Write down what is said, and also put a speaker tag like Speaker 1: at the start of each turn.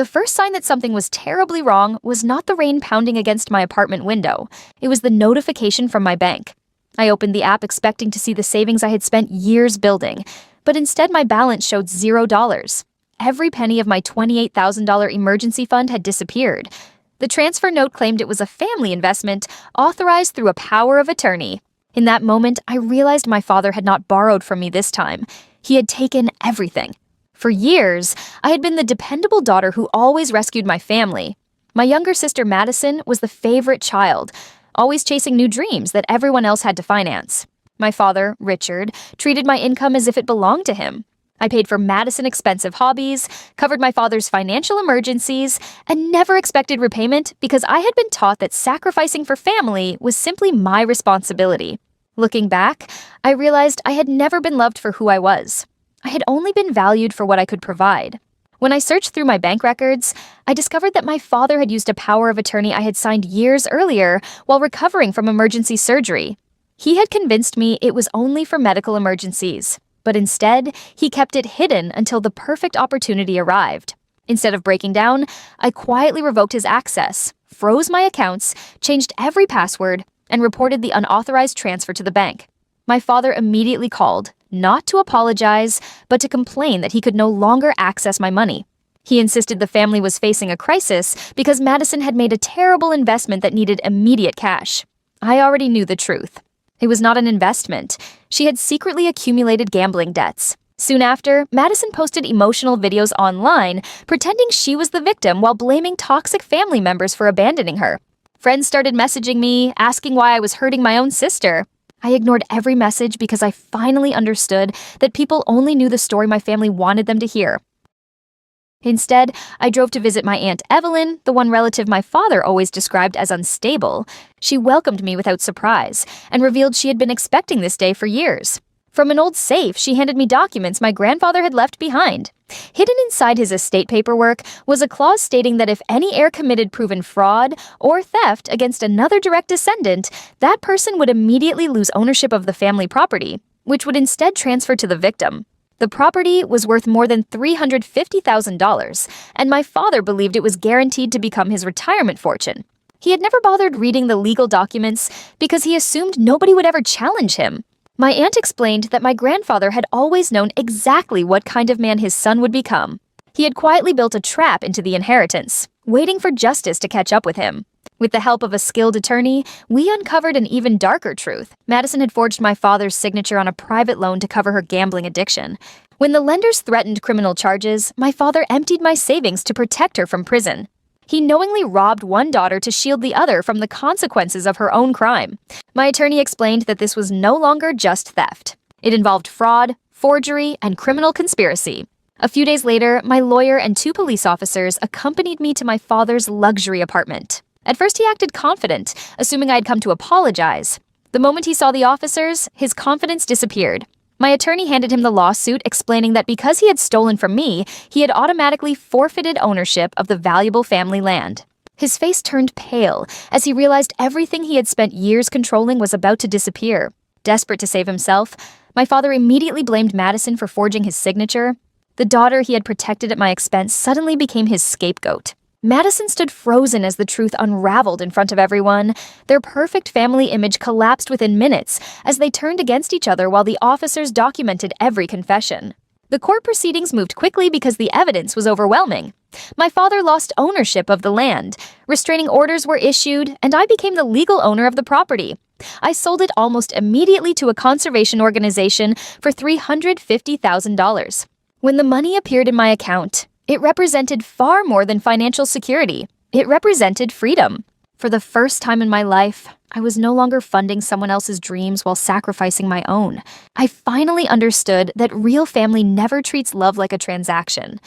Speaker 1: The first sign that something was terribly wrong was not the rain pounding against my apartment window. It was the notification from my bank. I opened the app expecting to see the savings I had spent years building, but instead my balance showed $0. Every penny of my $28,000 emergency fund had disappeared. The transfer note claimed it was a family investment authorized through a power of attorney. In that moment, I realized my father had not borrowed from me this time. He had taken everything. For years, I had been the dependable daughter who always rescued my family. My younger sister Madison was the favorite child, always chasing new dreams that everyone else had to finance. My father, Richard, treated my income as if it belonged to him. I paid for Madison's expensive hobbies, covered my father's financial emergencies, and never expected repayment because I had been taught that sacrificing for family was simply my responsibility. Looking back, I realized I had never been loved for who I was. I had only been valued for what I could provide. When I searched through my bank records, I discovered that my father had used a power of attorney I had signed years earlier while recovering from emergency surgery. He had convinced me it was only for medical emergencies, but instead, he kept it hidden until the perfect opportunity arrived. Instead of breaking down, I quietly revoked his access, froze my accounts, changed every password, and reported the unauthorized transfer to the bank. My father immediately called, not to apologize, but to complain that he could no longer access my money. He insisted the family was facing a crisis because Madison had made a terrible investment that needed immediate cash. I already knew the truth. It was not an investment. She had secretly accumulated gambling debts. Soon after, Madison posted emotional videos online, pretending she was the victim while blaming toxic family members for abandoning her. Friends started messaging me, asking why I was hurting my own sister. I ignored every message because I finally understood that people only knew the story my family wanted them to hear. Instead, I drove to visit my Aunt Evelyn, the one relative my father always described as unstable. She welcomed me without surprise and revealed she had been expecting this day for years. From an old safe, she handed me documents my grandfather had left behind. Hidden inside his estate paperwork was a clause stating that if any heir committed proven fraud or theft against another direct descendant, that person would immediately lose ownership of the family property, which would instead transfer to the victim. The property was worth more than $350,000, and my father believed it was guaranteed to become his retirement fortune. He had never bothered reading the legal documents because he assumed nobody would ever challenge him. My aunt explained that my grandfather had always known exactly what kind of man his son would become. He had quietly built a trap into the inheritance, waiting for justice to catch up with him. With the help of a skilled attorney, we uncovered an even darker truth. Madison had forged my father's signature on a private loan to cover her gambling addiction. When the lenders threatened criminal charges, my father emptied my savings to protect her from prison. He knowingly robbed one daughter to shield the other from the consequences of her own crime. My attorney explained that this was no longer just theft. It involved fraud, forgery, and criminal conspiracy. A few days later, my lawyer and 2 police officers accompanied me to my father's luxury apartment. At first, he acted confident, assuming I had come to apologize. The moment he saw the officers, his confidence disappeared. My attorney handed him the lawsuit, explaining that because he had stolen from me, he had automatically forfeited ownership of the valuable family land. His face turned pale as he realized everything he had spent years controlling was about to disappear. Desperate to save himself, my father immediately blamed Madison for forging his signature. The daughter he had protected at my expense suddenly became his scapegoat. Madison stood frozen as the truth unraveled in front of everyone. Their perfect family image collapsed within minutes as they turned against each other while the officers documented every confession. The court proceedings moved quickly because the evidence was overwhelming. My father lost ownership of the land. Restraining orders were issued, and I became the legal owner of the property. I sold it almost immediately to a conservation organization for $350,000. When the money appeared in my account, it represented far more than financial security. It represented freedom. For the first time in my life, I was no longer funding someone else's dreams while sacrificing my own. I finally understood that real family never treats love like a transaction.